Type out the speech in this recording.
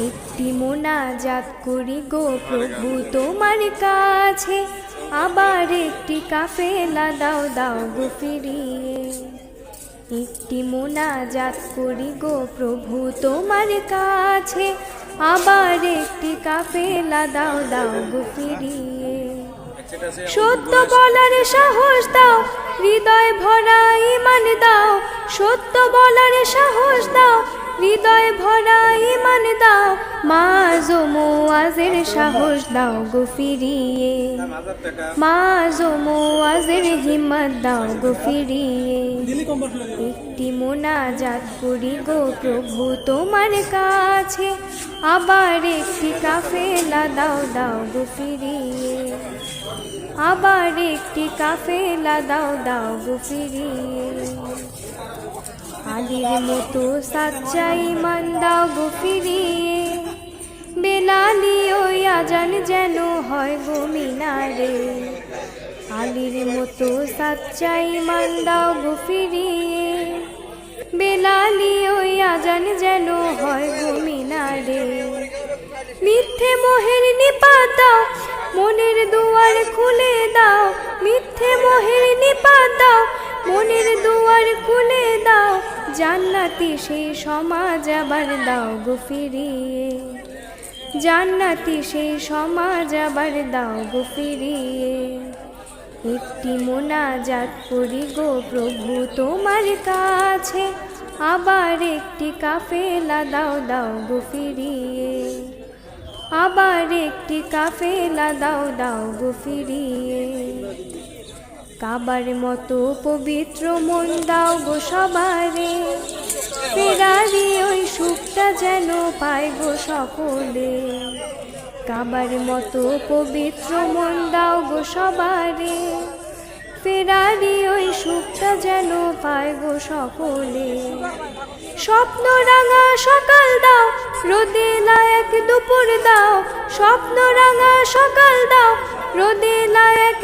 একটি মোনাজাত করি গো প্রভু তোমার কাছে, আবার একটি কাফেলা দাও দাও গো ফিরিয়ে। একটি মোনাজাত করি গো প্রভু তোমার কাছে, আবার একটি কাফেলা দাও দাও গো ফিরিয়ে। সত্য বলার সাহস দাও, হৃদয় ভরা ঈমান দাও। সত্য বলার সাহস দাও, হৃদয় ভরা ঈমান দাও। মাঝো মুআজের সাহস দাও গো ফিরিয়ে। মাঝো মুআজের হিম্মত দাও গো ফিরিয়ে। একটি মোনাজাত করি গো প্রভু তোমার কাছে, আবার একটি কাফেলা দাও দাও গো ফিরিয়ে। আবার একটি কাফেলা দাও দাও গো ফিরিয়ে। আলীর মতো সাচ্চা ঈমান দাও গো ফিরিয়ে। বেলালি ওই আজান যেন হয় গো মিনারে। আলীর মতো সাচ্চা ঈমান দাও গো ফিরিয়ে। বেলালি ওই আজান যেন হয় গো মিনারে। মিথ্যে মোহের নিপাত দাও, মনের দুয়ার খুলে দাও। মিথ্যে মোহের নিপাত দাও, মনের দুয়ার খুলে দাও। জান্নাতি সেই সমাজ আবার দাও গো ফিরিয়ে। জান্নাতি সেই সমাজ আবার দাও গো ফিরিয়ে। একটি মোনাজাত করি গো প্রভু তোমার কাছে, আবার একটি কাফেলা দাও দাও গো ফিরিয়ে। আবার একটি কাফেলা দাও দাও গো ফিরিয়ে। কাবার মতো পবিত্র মন দাও গো সবারে। ফেরারি ওই সুখটা যেন পায় গো সকলে। কাবার মতো পবিত্র মন দাও গো সবারে। ফেরারি ওই সুখটা যেন পায় গো সকলে। স্বপ্ন রাঙা সকাল দাও, রোদে লায়ক দুপুর দাও। স্বপ্ন রাঙা সকাল দাও, রোদে লায়ক